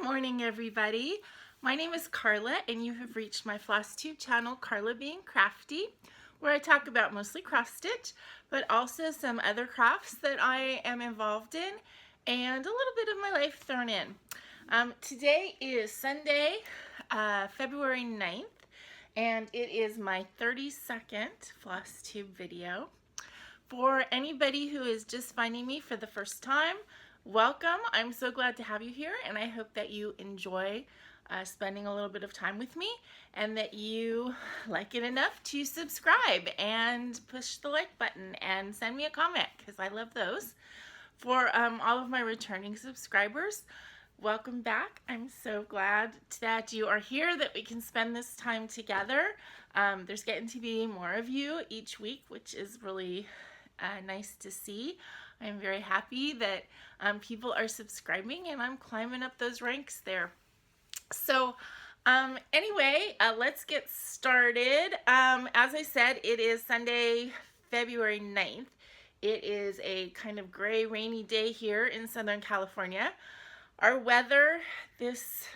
morning, everybody. My name is Karla, and you have reached my FlossTube channel, KarlaBeingCrafty, where I talk about mostly cross stitch, but also some other crafts that I am involved in, and a little bit of my life thrown in. Today is Sunday, February 9th, and it is my 32nd FlossTube video. For anybody who is just finding me for the first time, welcome. I'm so glad to have you here, and I hope that you enjoy spending a little bit of time with me and that you like it enough to subscribe and push the like button and send me a comment, because I love those. For all of my returning subscribers, welcome back. I'm so glad that you are here, that we can spend this time together. There's getting to be more of you each week, which is really nice to see. I'm very happy that people are subscribing, and I'm climbing up those ranks there. So anyway, let's get started. As I said, it is Sunday, February 9th. It is a kind of gray, rainy day here in Southern California. Our weather this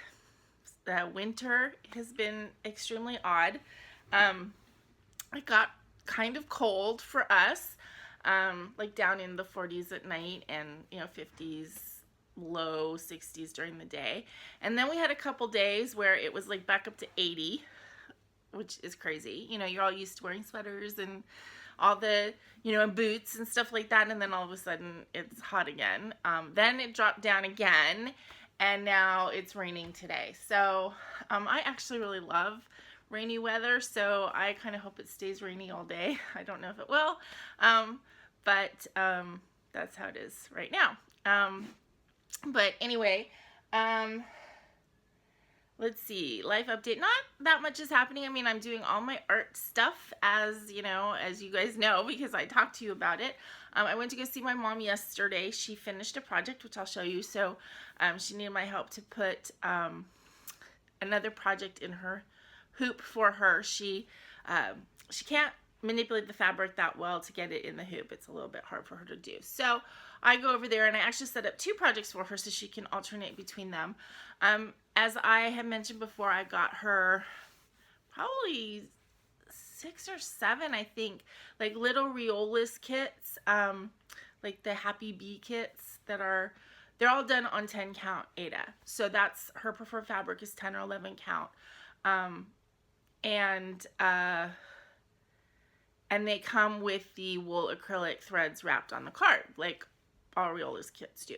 winter has been extremely odd. It got kind of cold for us. Like down in the 40s at night, and 50s, low 60s during the day. And then we had a couple days where it was like back up to 80, which is crazy. You're all used to wearing sweaters and all the, and boots and stuff like that, and then all of a sudden it's hot again. Then it dropped down again, and now it's raining today. So I actually really love rainy weather, so I kind of hope it stays rainy all day. I don't know if it will. But that's how it is right now. But anyway, let's see, life update. Not that much is happening. I mean, I'm doing all my art stuff, as you guys know, because I talked to you about it. I went to go see my mom yesterday. She finished a project, which I'll show you. So she needed my help to put another project in her hoop for her. She can't manipulate the fabric that well to get it in the hoop. It's a little bit hard for her to do. So I go over there, and I actually set up two projects for her so she can alternate between them. As I have mentioned before, I got her probably 6 or 7, I think, like little Riolas kits, like the Happy Bee kits they're all done on 10 count aida. So that's her preferred fabric, is 10 or 11 count. And they come with the wool acrylic threads wrapped on the card, like all Riola's kits do.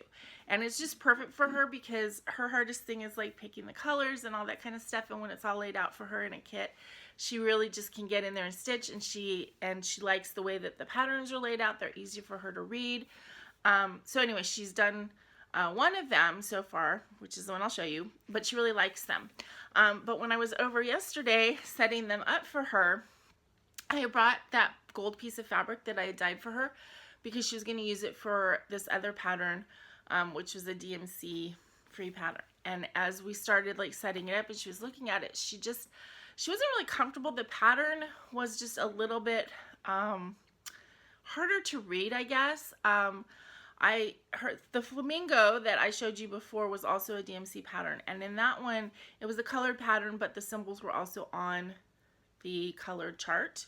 And it's just perfect for her, because her hardest thing is like picking the colors and all that kind of stuff. And when it's all laid out for her in a kit, she really just can get in there and stitch. And she likes the way that the patterns are laid out. They're easy for her to read. So anyway, she's done one of them so far, which is the one I'll show you, but she really likes them. But when I was over yesterday setting them up for her, I brought that gold piece of fabric that I had dyed for her, because she was going to use it for this other pattern, which was a DMC free pattern. And as we started like setting it up and she was looking at it, she wasn't really comfortable. The pattern was just a little bit harder to read, I guess. The flamingo that I showed you before was also a DMC pattern, and in that one it was a colored pattern, but the symbols were also on the colored chart.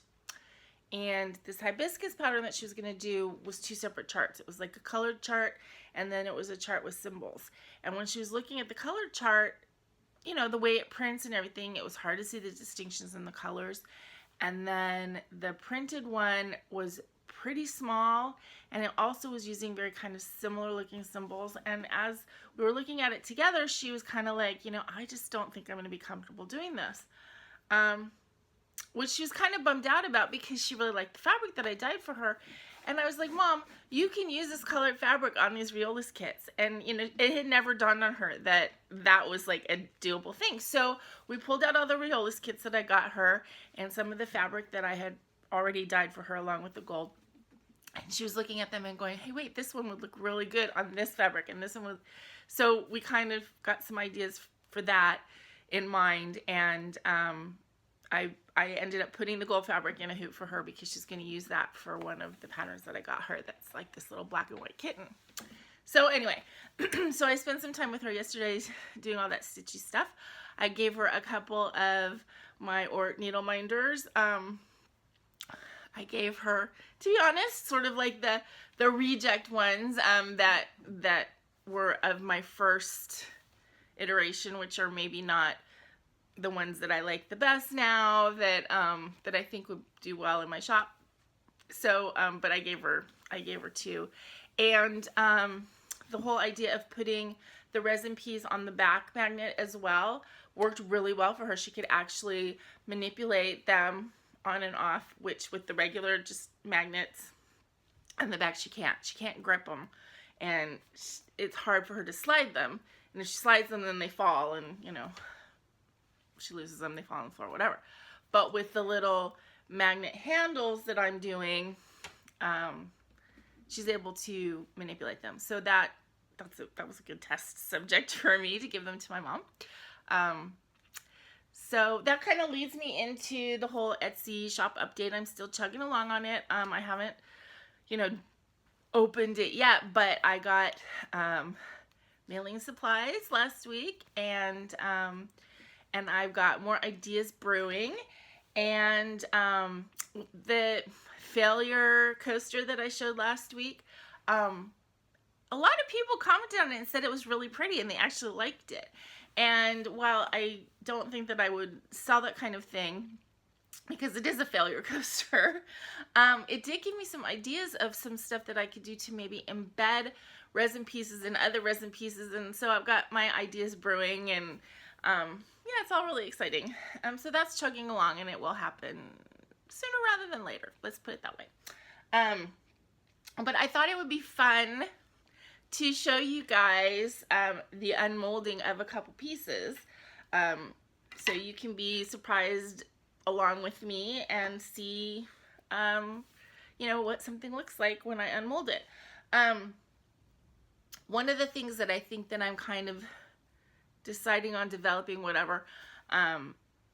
And this hibiscus pattern that she was going to do was 2 separate charts. It was like a colored chart, and then it was a chart with symbols. And when she was looking at the colored chart, the way it prints and everything, it was hard to see the distinctions in the colors. And then the printed one was pretty small, and it also was using very kind of similar looking symbols. And as we were looking at it together, she was kind of like, I just don't think I'm going to be comfortable doing this. Which she was kind of bummed out about, because she really liked the fabric that I dyed for her. And I was like, Mom, you can use this colored fabric on these Riolas kits. And, it had never dawned on her that that was like a doable thing. So we pulled out all the Riolas kits that I got her, and some of the fabric that I had already dyed for her along with the gold. And she was looking at them and going, hey, wait, this one would look really good on this fabric, and this one would. So we kind of got some ideas for that in mind, and I ended up putting the gold fabric in a hoop for her, because she's going to use that for one of the patterns that I got her. That's like this little black and white kitten. So anyway, so I spent some time with her yesterday doing all that stitchy stuff. I gave her a couple of my needle minders. I gave her, to be honest, sort of like the reject ones that were of my first iteration, which are maybe not the ones that I like the best now, that that I think would do well in my shop. So, but I gave her two, and the whole idea of putting the resin piece on the back magnet as well worked really well for her. She could actually manipulate them on and off, which with the regular just magnets on the back she can't grip them, and it's hard for her to slide them, and if she slides them then they fall, and you know, she loses them, they fall on the floor, whatever. But with the little magnet handles that I'm doing, she's able to manipulate them. So that was a good test subject for me to give them to my mom. So that kind of leads me into the whole Etsy shop update. I'm still chugging along on it. I haven't, you know, opened it yet, but I got mailing supplies last week, and I've got more ideas brewing, and the failure coaster that I showed last week, a lot of people commented on it and said it was really pretty, and they actually liked it. And while I don't think that I would sell that kind of thing, because it is a failure coaster, it did give me some ideas of some stuff that I could do to maybe embed resin pieces in other resin pieces. And so I've got my ideas brewing, and yeah, it's all really exciting. So that's chugging along, and it will happen sooner rather than later. Let's put it that way. But I thought it would be fun to show you guys the unmolding of a couple pieces, so you can be surprised along with me and see, you know, what something looks like when I unmold it. One of the things that I think that I'm kind of deciding on developing, whatever,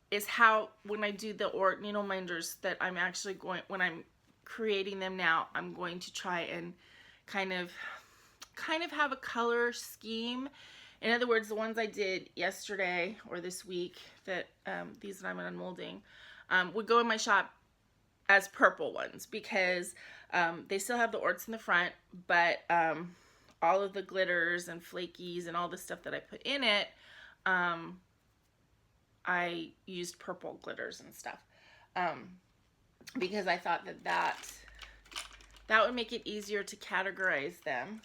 is how, when I do the needle minders, that I'm actually going, when I'm creating them now, I'm going to try and kind of have a color scheme. In other words, the ones I did yesterday or this week, that these that I'm unmolding, would go in my shop as purple ones, because they still have the orts in the front, but all of the glitters and flakies and all the stuff that I put in it, I used purple glitters and stuff, because I thought that would make it easier to categorize them.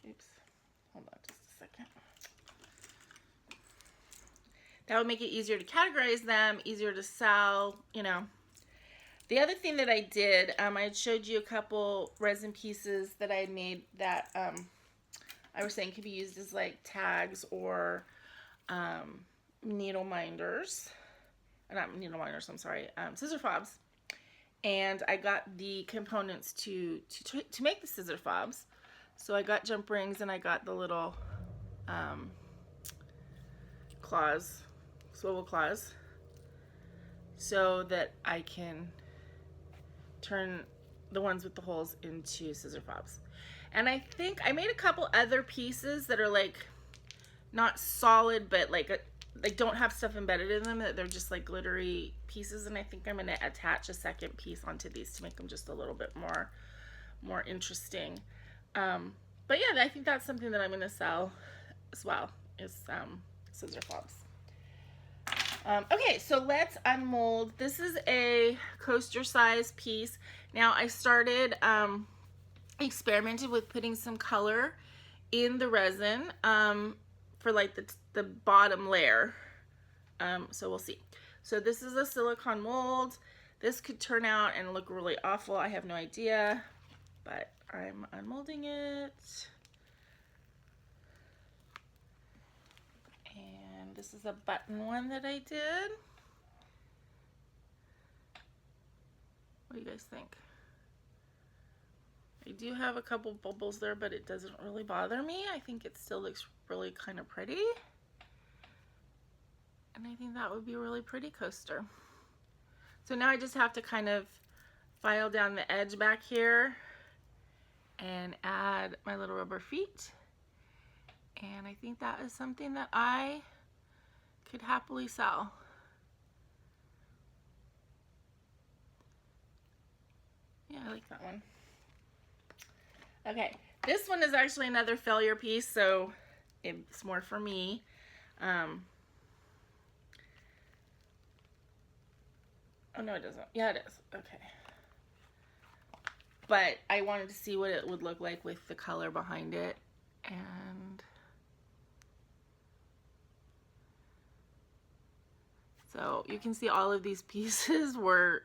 Oops, hold on just a second. That would make it easier to categorize them, easier to sell, you know. The other thing that I did, I had showed you a couple resin pieces that I had made that I was saying could be used as like tags or needle minders. Not needle minders, I'm sorry, scissor fobs. And I got the components to make the scissor fobs. So I got jump rings, and I got the little claws, swivel claws, so that I can turn the ones with the holes into scissor fobs. And I think I made a couple other pieces that are like not solid, but like don't have stuff embedded in them, that they're just like glittery pieces, and I think I'm going to attach a second piece onto these to make them just a little bit more interesting. But yeah, I think that's something that I'm going to sell as well, is scissor fobs. Okay, so let's unmold. This is a coaster size piece. Now I started experimented with putting some color in the resin for like the bottom layer. So we'll see. So this is a silicone mold. This could turn out and look really awful. I have no idea, but I'm unmolding it. And this is a button one that I did. What do you guys think? I do have a couple bubbles there, but it doesn't really bother me. I think it still looks really kind of pretty. And I think that would be a really pretty coaster. So now I just have to kind of file down the edge back here and add my little rubber feet. And I think that is something that I could happily sell. Yeah, I like that one. Okay, this one is actually another failure piece, so it's more for me. Oh no, it doesn't. Yeah, it is. Okay. But I wanted to see what it would look like with the color behind it. And so you can see all of these pieces were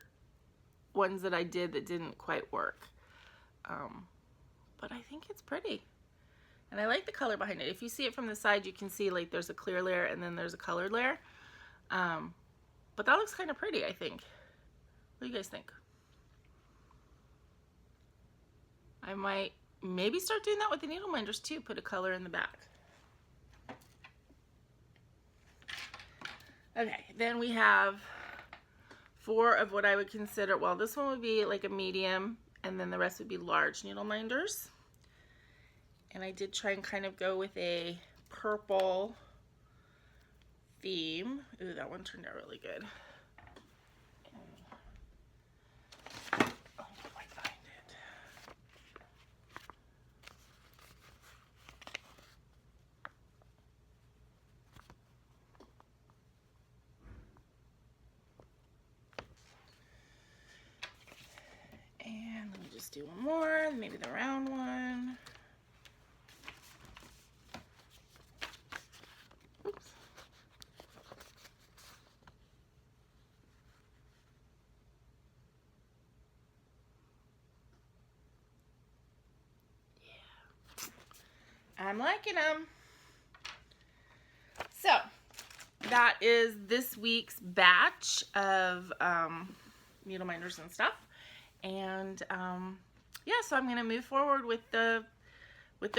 ones that I did that didn't quite work. But I think it's pretty. And I like the color behind it. If you see it from the side, you can see like there's a clear layer and then there's a colored layer. But that looks kind of pretty, I think. What do you guys think? I might maybe start doing that with the needle minders too, put a color in the back. Okay, then we have 4 of what I would consider, well, this one would be like a medium, and then the rest would be large needle minders. And I did try and kind of go with a purple theme. Ooh, that one turned out really good. Do one more, maybe the round one. Oops. Yeah. I'm liking them. So that is this week's batch of needle minders and stuff. And yeah, so I'm gonna move forward with the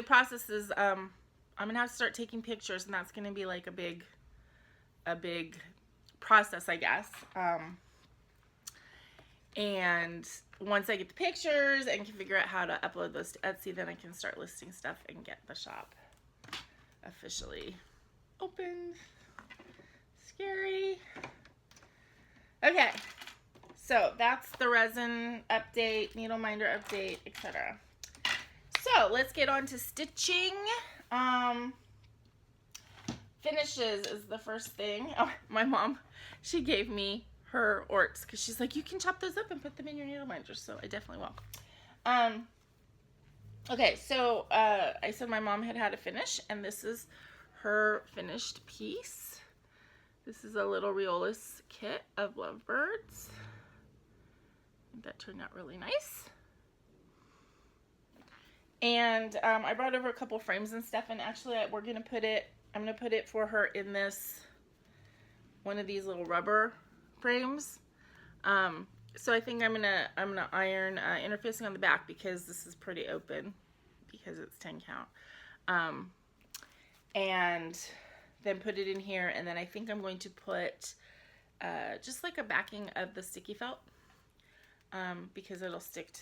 processes. I'm gonna have to start taking pictures, and that's gonna be like a big process, I guess. And once I get the pictures and can figure out how to upload those to Etsy, then I can start listing stuff and get the shop officially open. Scary. Okay. So that's the resin update, needle minder update, etc. So let's get on to stitching. Finishes is the first thing. Oh, my mom, she gave me her orts because she's like, you can chop those up and put them in your needle minders. So I definitely will. Okay, so I said my mom had a finish, and this is her finished piece. This is a little Riolis kit of lovebirds. That turned out really nice. And I brought over a couple frames and stuff, and actually I'm gonna put it for her in this one of these little rubber frames. So I think I'm gonna iron interfacing on the back because this is pretty open because it's 10 count. And then put it in here, and then I think I'm going to put just like a backing of the sticky felt. Because it'll stick to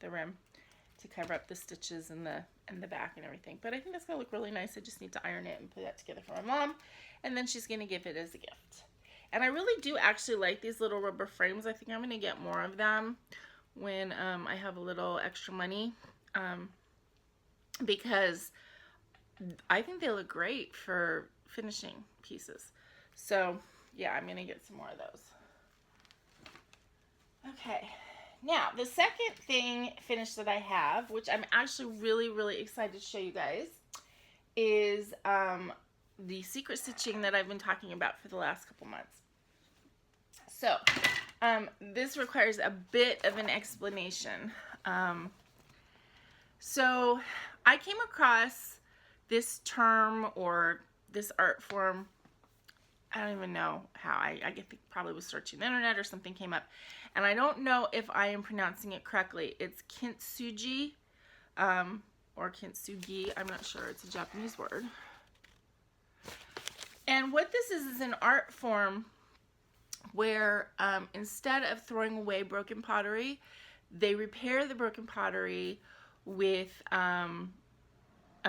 the rim to cover up the stitches in the back and everything. But I think that's gonna look really nice. I just need to iron it and put that together for my mom, and then she's gonna give it as a gift. And I really do actually like these little rubber frames. I think I'm gonna get more of them when I have a little extra money, because I think they look great for finishing pieces. So yeah, I'm gonna get some more of those. Okay, now the second finish that I have, which I'm actually really excited to show you guys, is the secret stitching that I've been talking about for the last couple months. So this requires a bit of an explanation. So I came across this term or this art form, I don't even know how, I think probably was searching the internet or something came up. And I don't know if I am pronouncing it correctly. It's Kintsugi, or Kintsugi, I'm not sure, it's a Japanese word. And what this is an art form where instead of throwing away broken pottery, they repair the broken pottery with a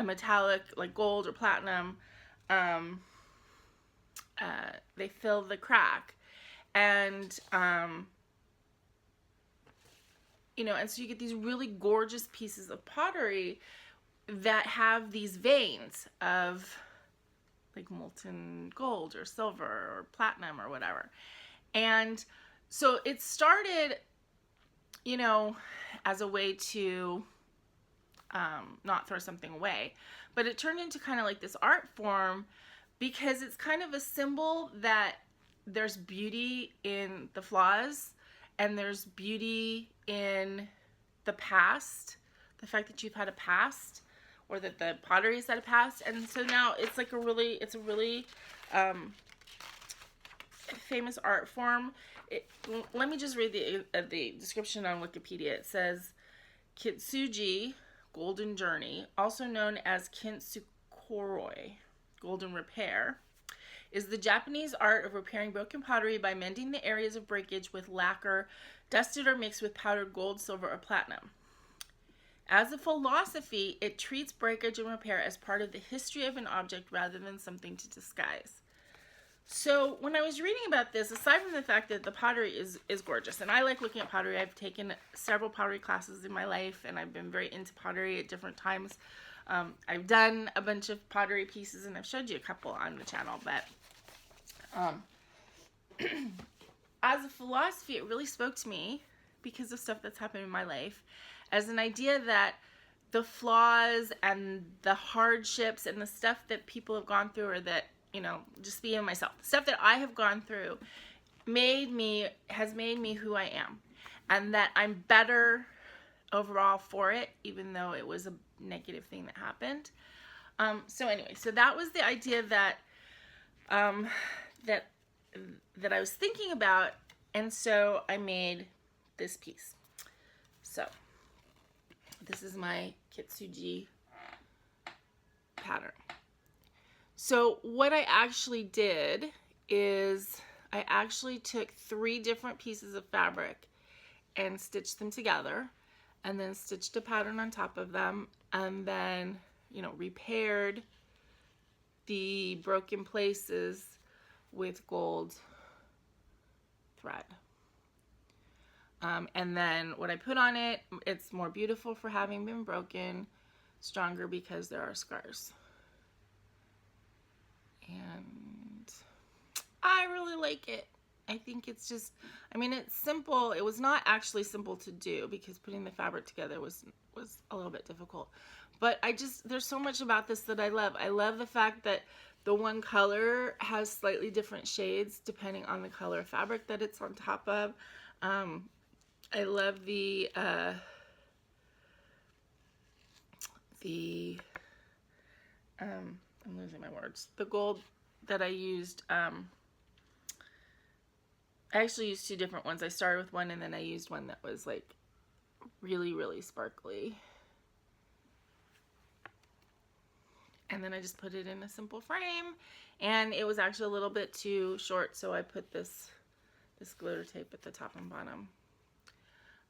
metallic like gold or platinum, they fill the crack. And you know, and so you get these really gorgeous pieces of pottery that have these veins of like molten gold or silver or platinum or whatever. And so it started, you know, as a way to not throw something away, but it turned into kind of like this art form because it's kind of a symbol that there's beauty in the flaws and there's beauty in the past, the fact that you've had a past, or that the pottery has had a past. And so now it's like a really famous art form. Let me just read the description on Wikipedia. It says, Kintsugi, golden journey, also known as Kintsugi, golden repair, is the Japanese art of repairing broken pottery by mending the areas of breakage with lacquer, dusted or mixed with powdered gold, silver, or platinum. As a philosophy, it treats breakage and repair as part of the history of an object rather than something to disguise. So when I was reading about this, aside from the fact that the pottery is gorgeous, and I like looking at pottery, I've taken several pottery classes in my life, and I've been very into pottery at different times. I've done a bunch of pottery pieces, and I've showed you a couple on the channel, but as a philosophy, it really spoke to me because of stuff that's happened in my life, as an idea that the flaws and the hardships and the stuff that people have gone through, or that, you know, just being myself, stuff that I have gone through has made me who I am, and that I'm better overall for it, even though it was a negative thing that happened. So anyway, so that was the idea that that I was thinking about, and so I made this piece. So this is my Kintsugi pattern. So what I actually did is I actually took 3 different pieces of fabric and stitched them together, and then stitched a pattern on top of them, and then, you know, repaired the broken places with gold thread. And then what I put on it, it's more beautiful for having been broken, stronger because there are scars. And I really like it. I think it's just, I mean, it's simple. It was not actually simple to do because putting the fabric together was a little bit difficult. But there's so much about this that I love. I love the fact that the one color has slightly different shades depending on the color of fabric that it's on top of. I love I'm losing my words. The gold that I used, I actually used 2 different ones. I started with one and then I used one that was like really, really sparkly. And then I just put it in a simple frame, and it was actually a little bit too short, so I put this glitter tape at the top and bottom.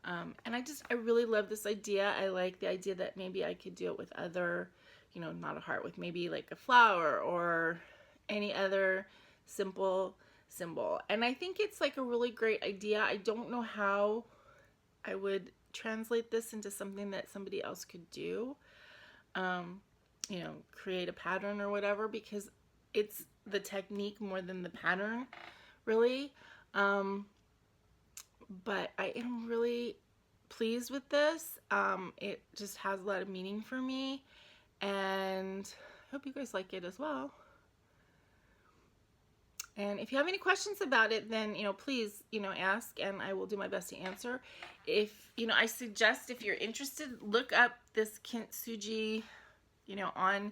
And I really love this idea. I like the idea that maybe I could do it with other, you know, not a heart, with maybe like a flower or any other simple symbol. And I think it's like a really great idea. I don't know how I would translate this into something that somebody else could do. You know, create a pattern or whatever, because it's the technique more than the pattern, really. But I am really pleased with this. It just has a lot of meaning for me, and I hope you guys like it as well. And if you have any questions about it, then, you know, please, you know, ask, and I will do my best to answer. If, you know, I suggest, if you're interested, look up this Kintsugi, you know, on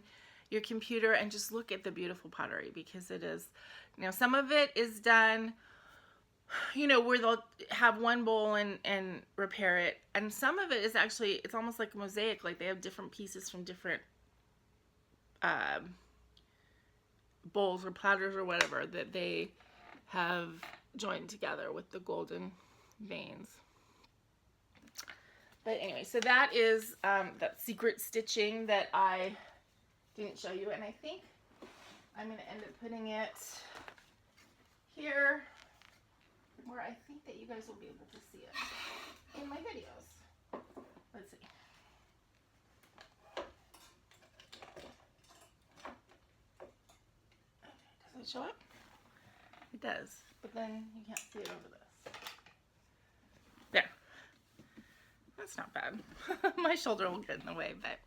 your computer, and just look at the beautiful pottery, because it is, you know, some of it is done, you know, where they'll have one bowl and repair it, and some of it is actually, it's almost like a mosaic, like they have different pieces from different bowls or platters or whatever that they have joined together with the golden veins. But anyway, so that is that secret stitching that I didn't show you, and I think I'm going to end up putting it here where I think that you guys will be able to see it in my videos. Let's see. Does it show up? It does, but then you can't see it over this. There. That's not bad. My shoulder will get in the way, but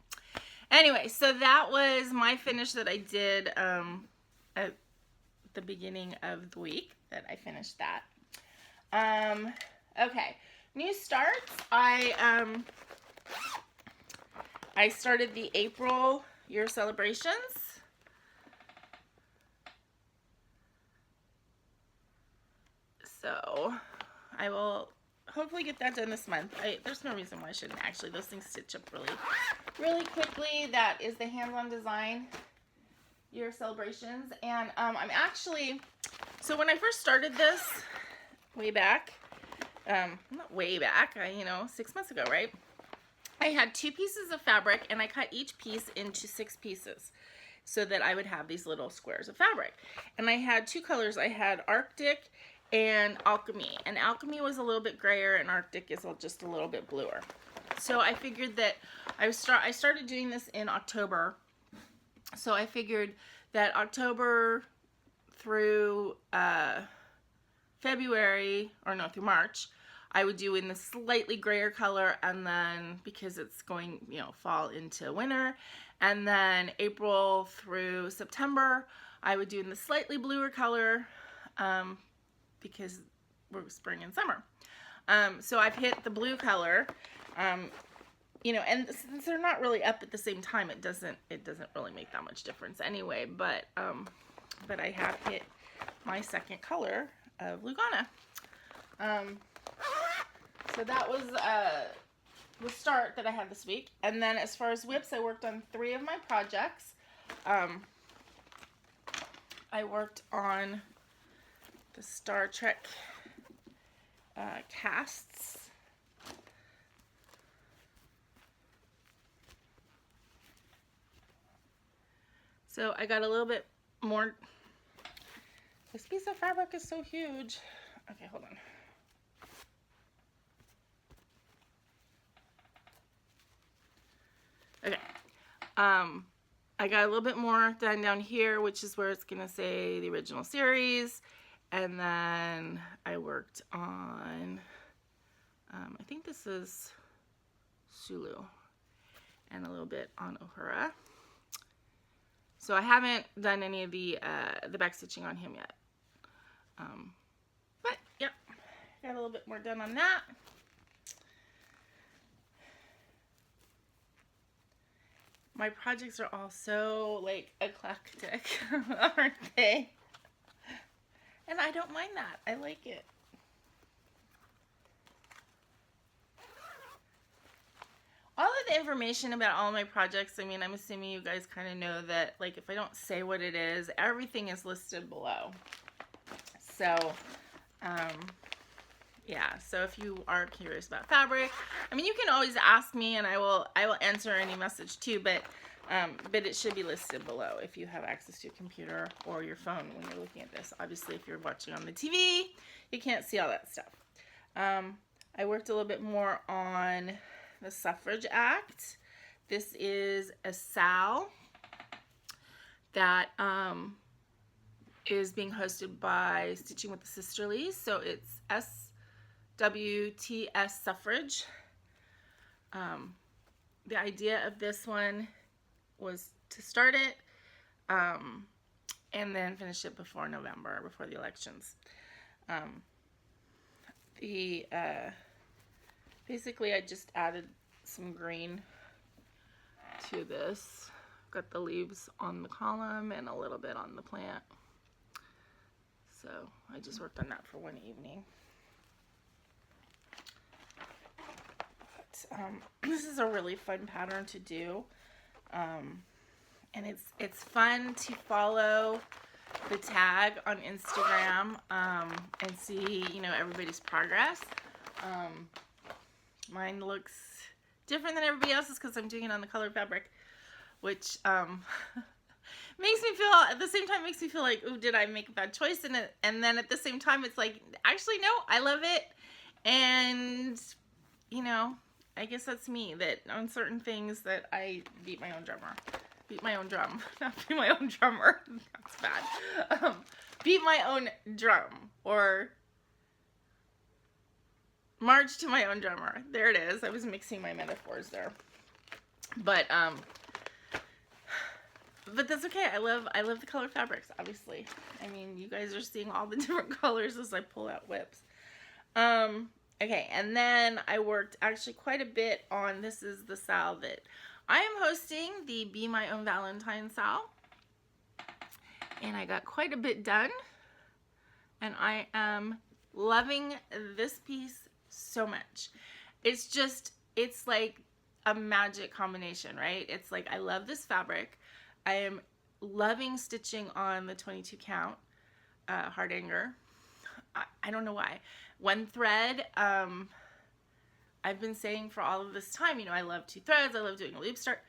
anyway, so that was my finish that I did at the beginning of the week that I finished that. Okay, new starts. I started the April year celebrations. So I will hopefully get that done this month. There's no reason why I shouldn't actually. Those things stitch up really quickly. That is the hands-on design year celebrations. And I'm actually, so when I first started this way back, not way back, 6 months ago, right? I had 2 pieces of fabric and I cut each piece into 6 pieces so that I would have these little squares of fabric. And I had 2 colors. I had Arctic and Alchemy. And Alchemy was a little bit grayer and Arctic is just a little bit bluer. So I figured that I started doing this in October. So I figured that October through February, or no, through March, I would do in the slightly grayer color, and then because it's going, fall into winter, and then April through September, I would do in the slightly bluer color, because we're spring and summer. So I've hit the blue color, and since they're not really up at the same time, it doesn't really make that much difference anyway, but I have hit my second color of Lugana. So that was the start that I had this week. And then as far as whips, I worked on 3 of my projects. I worked on the Star Trek casts. So I got a little bit more. This piece of fabric is so huge. Okay, hold on. Okay, I got a little bit more done down here, which is where it's gonna say the original series, and then I worked on, I think this is Sulu, and a little bit on Ohura. So I haven't done any of the back stitching on him yet, but yep, got a little bit more done on that. My projects are all so, like, eclectic, aren't they? And I don't mind that. I like it. All of the information about all my projects, I mean, I'm assuming you guys kind of know that, like, if I don't say what it is, everything is listed below. So, yeah, so if you are curious about fabric, I mean, you can always ask me and I will answer any message too, but it should be listed below if you have access to a computer or your phone when you're looking at this. Obviously, if you're watching on the TV, you can't see all that stuff. I worked a little bit more on the Suffrage Act. This is a SAL that is being hosted by Stitching with the Sisterlies. So it's SWTS Suffrage. The idea of this one was to start it and then finish it before November, before the elections. Basically I just added some green to this. Got the leaves on the column and a little bit on the plant. So I just worked on that for one evening. This is a really fun pattern to do, and it's fun to follow the tag on Instagram and see everybody's progress. Mine looks different than everybody else's because I'm doing it on the colored fabric, which makes me feel, at the same time, makes me feel like, ooh, did I make a bad choice in it? And then at the same time, it's like, actually, no, I love it. And, you know, I guess that's me, that on certain things that I beat my own drummer. Beat my own drum. Not beat my own drummer. That's bad. Beat my own drum. Or march to my own drummer. There it is. I was mixing my metaphors there. But that's okay. I love the color fabrics, obviously. I mean, you guys are seeing all the different colors as I pull out whips. Okay, and then I worked actually quite a bit on, this is the sal that I am hosting, the Be My Own Valentine sal. And I got quite a bit done. And I am loving this piece so much. It's just, it's like a magic combination, right? It's like, I love this fabric. I am loving stitching on the 22 count Hardanger. I don't know why. One thread, I've been saying for all of this time, you know, I love 2 threads, I love doing a loop start.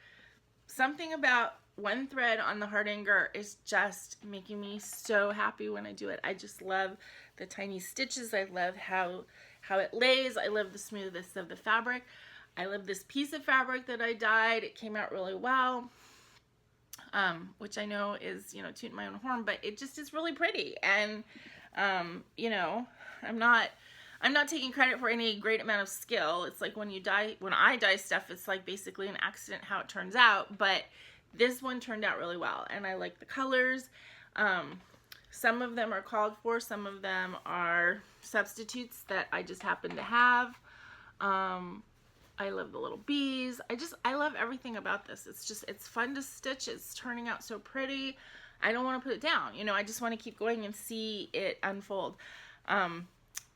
Something about one thread on the Hardanger is just making me so happy when I do it. I just love the tiny stitches. I love how it lays. I love the smoothness of the fabric. I love this piece of fabric that I dyed. It came out really well, which I know is, you know, tooting my own horn, but it just is really pretty. And, you know, I'm not taking credit for any great amount of skill. It's like when I dye stuff, it's like basically an accident how it turns out, but this one turned out really well, and I like the colors. Some of them are called for, some of them are substitutes that I just happen to have. I love the little bees. I love everything about this. It's fun to stitch. It's turning out so pretty. I don't want to put it down. You know, I just want to keep going and see it unfold.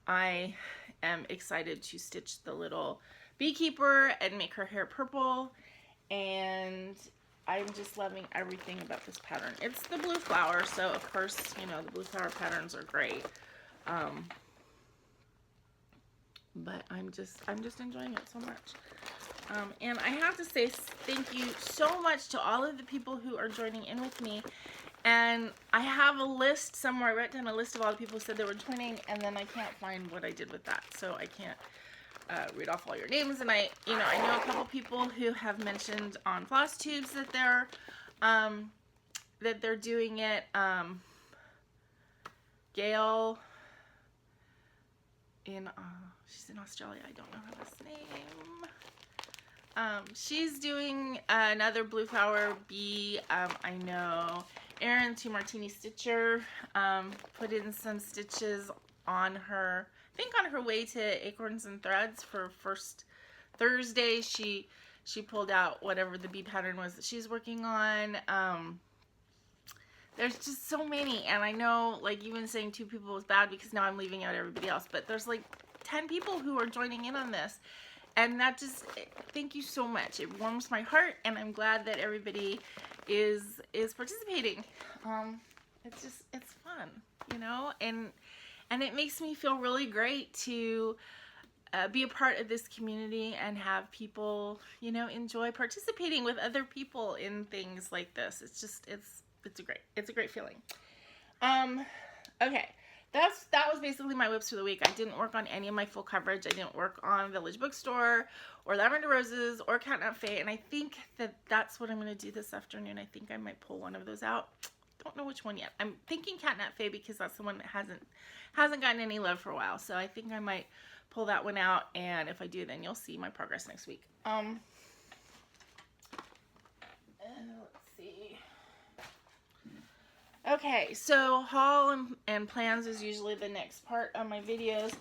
I am excited to stitch the little beekeeper and make her hair purple, and I'm just loving everything about this pattern. It's the blue flower, so of course, you know, the blue flower patterns are great. But I'm just enjoying it so much. And I have to say thank you so much to all of the people who are joining in with me. And I have a list somewhere. I wrote down a list of all the people who said they were joining, and then I can't find what I did with that, so I can't read off all your names. And I know a couple people who have mentioned on FlossTubes that they're doing it. Gail she's in Australia. I don't know her last name. She's doing another blue flower bee. I know Erin, 2 Martini Stitcher, put in some stitches on her, I think on her way to Acorns and Threads for first Thursday. She pulled out whatever the bee pattern was that she's working on. There's just so many, and I know, like, even saying 2 people was bad because now I'm leaving out everybody else, but there's like 10 people who are joining in on this, and that just, thank you so much. It warms my heart, and I'm glad that everybody is participating. It's fun, you know, and it makes me feel really great to be a part of this community and have people, you know, enjoy participating with other people in things like this. It's just, it's a great feeling. Okay, that was basically my whips for the week. I didn't work on any of my full coverage. I didn't work on Village Bookstore or Lavender Roses or Cat Fay, and I think that's what I'm going to do this afternoon. I think I might pull one of those out. Don't know which one yet. I'm thinking Cat Fay because that's the one that hasn't gotten any love for a while. So I think I might pull that one out, and if I do, then you'll see my progress next week. Let's see. Okay, so haul and plans is usually the next part of my videos.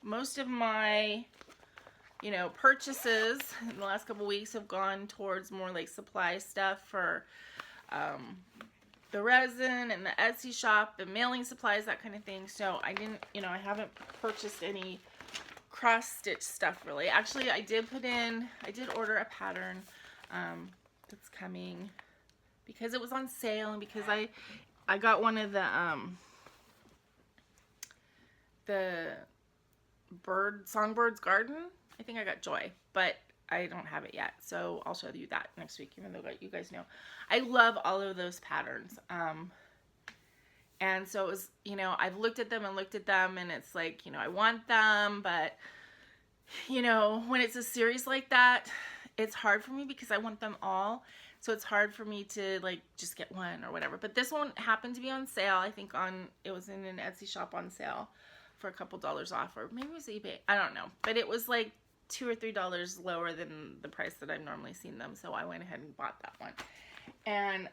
Most of my, you know, purchases in the last couple weeks have gone towards more like supply stuff for the resin and the Etsy shop and mailing supplies, that kind of thing. So I didn't, you know, I haven't purchased any cross stitch stuff really. Actually, I did order a pattern that's coming because it was on sale, and because I got one of the Songbird's Garden. I think I got Joy, but I don't have it yet, so I'll show you that next week, even though you guys know. I love all of those patterns. And so it was, you know, I've looked at them, and it's like, you know, I want them, but, you know, when it's a series like that, it's hard for me because I want them all. So it's hard for me to, like, just get one or whatever. But this one happened to be on sale, I think it was in an Etsy shop on sale for a couple dollars off, or maybe it was eBay, I don't know. But it was like $2 or $3 lower than the price that I've normally seen them, so I went ahead and bought that one. And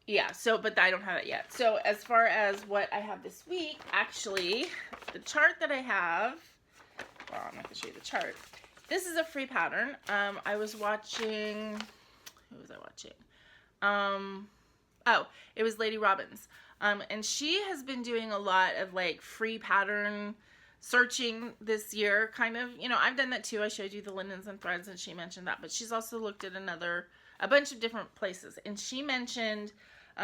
yeah, so, but I don't have it yet. So as far as what I have this week, actually, the chart that I have, well, I'm not going to show you the chart. This is a free pattern. I was watching, who was I watching? Oh, it was Lady Robbins. And she has been doing a lot of like free pattern searching this year, kind of. You know, I've done that too. I showed you the linens and threads, and she mentioned that. But she's also looked at a bunch of different places. And she mentioned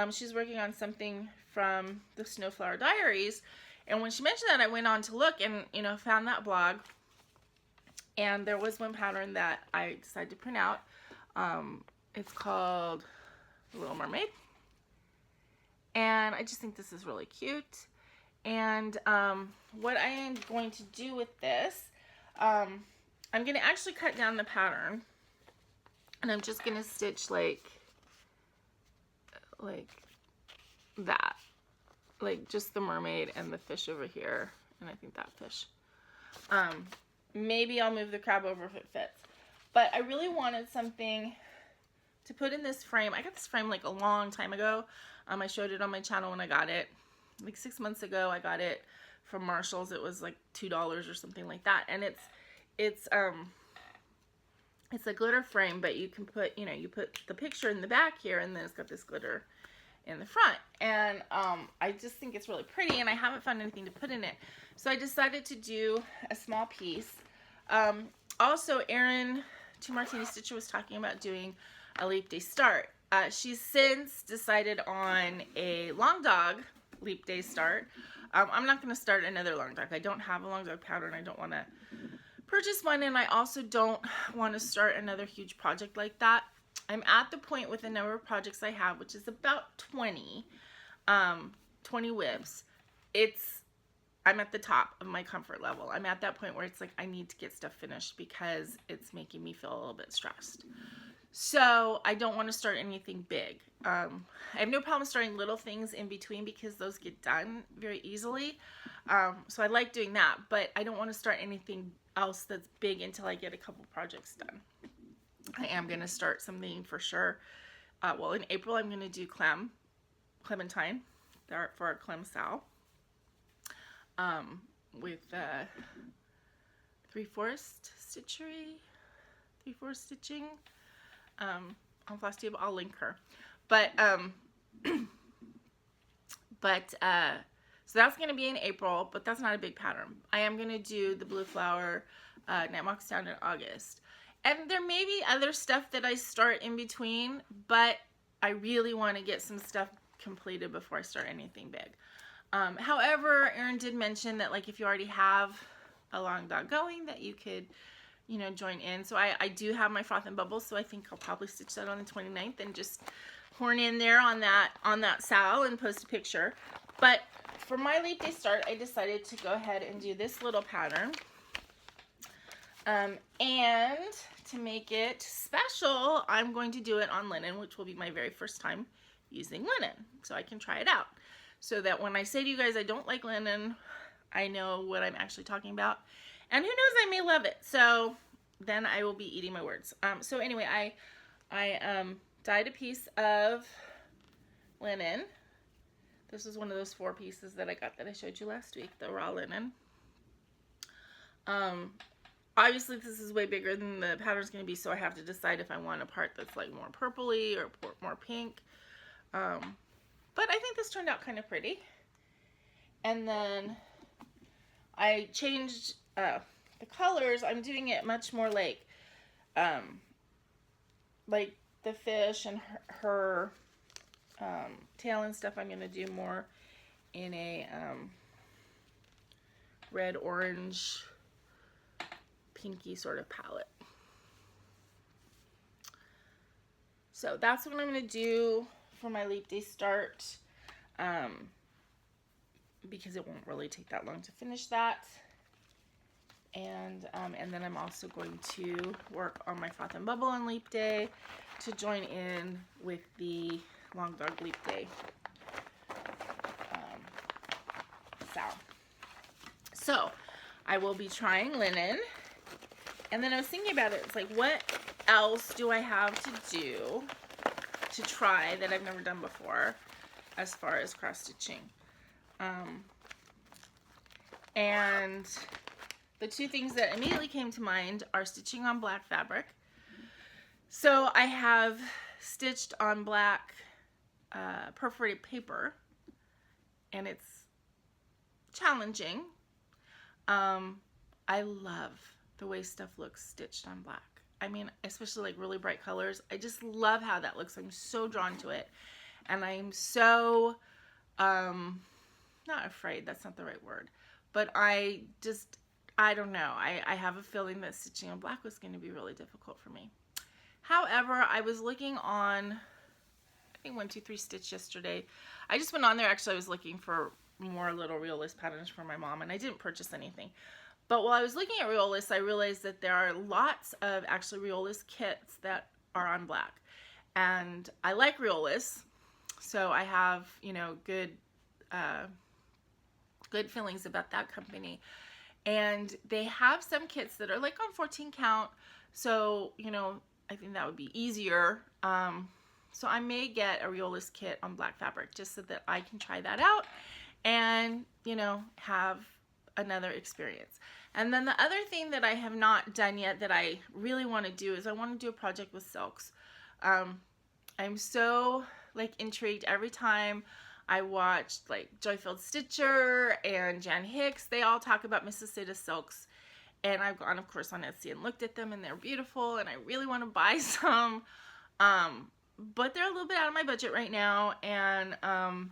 she's working on something from the Snowflower Diaries. And when she mentioned that, I went on to look and, you know, found that blog. And there was one pattern that I decided to print out. It's called The Little Mermaid. And I just think this is really cute. And what I am going to do with this, I'm going to actually cut down the pattern. And I'm just going to stitch like that. Like just the mermaid and the fish over here. And I think that fish. Maybe I'll move the crab over if it fits. But I really wanted something to put in this frame. I got this frame like a long time ago. I showed it on my channel when I got it. Like 6 months ago, I got it from Marshall's. It was like $2 or something like that. And it's a glitter frame, but you can put, you know, you put the picture in the back here, and then it's got this glitter in the front. And I just think it's really pretty, and I haven't found anything to put in it. So I decided to do a small piece. Also, Erin Two Martini Stitcher was talking about doing a Leap Day Start. She's since decided on a long dog Leap Day Start. I'm not going to start another long dog. I don't have a long dog pattern. I don't want to purchase one, and I also don't want to start another huge project like that. I'm at the point with the number of projects I have, which is about 20 whips. I'm at the top of my comfort level. I'm at that point where it's like I need to get stuff finished because it's making me feel a little bit stressed. So I don't want to start anything big. I have no problem starting little things in between because those get done very easily. So I like doing that, but I don't want to start anything else that's big until I get a couple projects done. I am going to start something for sure. Well, in April, I'm going to do Clementine for our Clem Sal. With 3/4 stitching on FlossTube. I'll link her. But so that's going to be in April, but that's not a big pattern. I am going to do the Blue Flower Knitbox down in August. And there may be other stuff that I start in between, but I really want to get some stuff completed before I start anything big. However, Erin did mention that, like, if you already have a long dog going, that you could, you know, join in. So I do have my Froth and Bubbles, so I think I'll probably stitch that on the 29th and just horn in there on that Sal and post a picture. But for my Leap Day Start, I decided to go ahead and do this little pattern. And to make it special, I'm going to do it on linen, which will be my very first time using linen, so I can try it out. So that when I say to you guys I don't like linen, I know what I'm actually talking about. And who knows, I may love it. So then I will be eating my words. So anyway, I dyed a piece of linen. This is one of those 4 pieces that I got that I showed you last week, the raw linen. Obviously this is way bigger than the pattern's going to be, so I have to decide if I want a part that's like more purpley or more pink. But I think this turned out kind of pretty. And then I changed the colors. I'm doing it much more like the fish and her tail and stuff. I'm going to do more in a red, orange, pinky sort of palette. So that's what I'm going to do for my Leap Day start, because it won't really take that long to finish that. And then I'm also going to work on my Froth and Bubble on Leap Day to join in with the Long Dog Leap Day sound. So I will be trying linen, and then I was thinking about it. It's like, what else do I have to do to try that I've never done before as far as cross stitching? And the two things that immediately came to mind are stitching on black fabric. So I have stitched on black perforated paper, and it's challenging. I love the way stuff looks stitched on black. I mean, especially like really bright colors. I just love how that looks. I'm so drawn to it. And I'm so, not afraid, that's not the right word, but I don't know. I have a feeling that stitching on black was going to be really difficult for me. However, I was looking on, I think 123 Stitch yesterday. I just went on there. Actually, I was looking for more little Realist patterns for my mom, and I didn't purchase anything. But while I was looking at Realist, I realized that there are lots of actually Realist kits that are on black. And I like Realist, so I have, you know, good feelings about that company. And they have some kits that are like on 14 count, so, you know, I think that would be easier. So I may get a Realist kit on black fabric just so that I can try that out and, you know, have another experience. And then the other thing that I have not done yet that I really want to do is I want to do a project with silks. I'm so like intrigued every time I watched like Joyfield Stitcher and Jan Hicks. They all talk about Mississauga silks, and I've gone, of course, on Etsy and looked at them, and they're beautiful, and I really want to buy some. But they're a little bit out of my budget right now, and I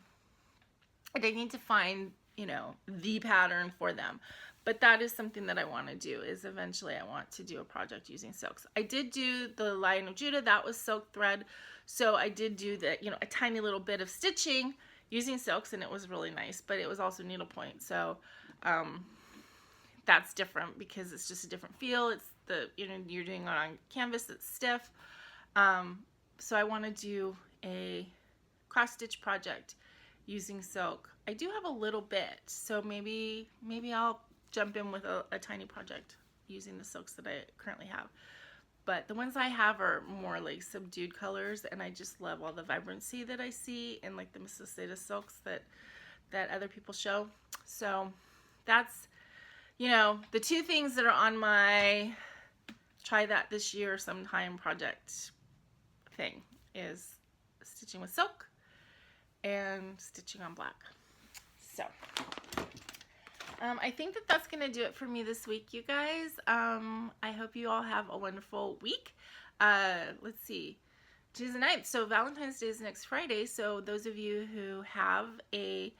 need to find, you know, the pattern for them. But that is something that I want to do, is eventually I want to do a project using silks. I did do the Lion of Judah, that was silk thread. So I did do the, you know, a tiny little bit of stitching using silks, and it was really nice, but it was also needlepoint. So that's different because it's just a different feel. It's the, you know, you're doing it on canvas that's stiff. So I want to do a cross stitch project using silk. I do have a little bit, so maybe I'll jump in with a tiny project using the silks that I currently have. But the ones I have are more like subdued colors, and I just love all the vibrancy that I see in like the Mississauga silks that other people show. So that's, you know, the two things that are on my try that this year sometime project thing is stitching with silk and stitching on black. So I think that that's going to do it for me this week, you guys. I hope you all have a wonderful week. Let's see. Today's the 9th, so Valentine's Day is next Friday. So those of you who have a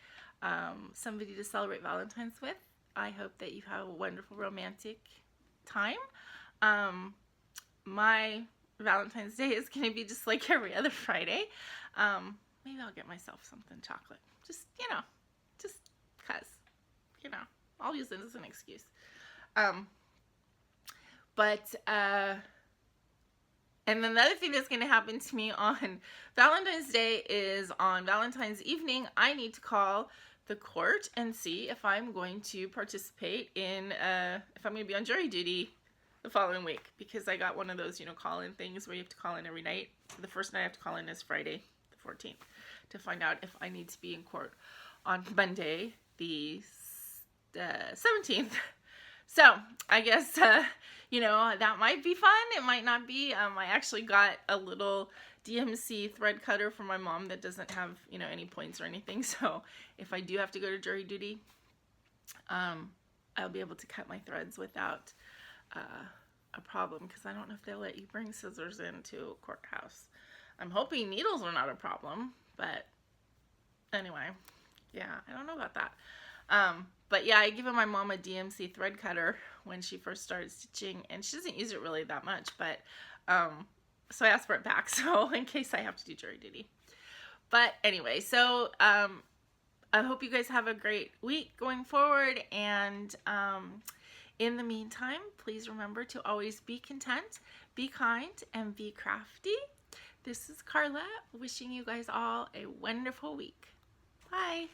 somebody to celebrate Valentine's with, I hope that you have a wonderful romantic time. My Valentine's Day is going to be just like every other Friday. Maybe I'll get myself something chocolate. Just, you know, just 'cause. You know, I'll use it as an excuse. And then the other thing that's going to happen to me on Valentine's Day is on Valentine's evening, I need to call the court and see if I'm going to participate in, if I'm going to be on jury duty the following week, because I got one of those, you know, call-in things where you have to call in every night. So the first night I have to call in is Friday, the 14th, to find out if I need to be in court on Monday, the 17th. So I guess, you know, that might be fun. It might not be. I actually got a little DMC thread cutter for my mom that doesn't have, you know, any points or anything. So if I do have to go to jury duty, I'll be able to cut my threads without a problem, because I don't know if they'll let you bring scissors into a courthouse. I'm hoping needles are not a problem, but anyway, yeah, I don't know about that. But yeah, I gave my mom a DMC thread cutter when she first started stitching, and she doesn't use it really that much, but so I asked for it back, so in case I have to do jury duty. But anyway, so I hope you guys have a great week going forward, and in the meantime, please remember to always be content, be kind, and be crafty. This is Karla, wishing you guys all a wonderful week. Bye.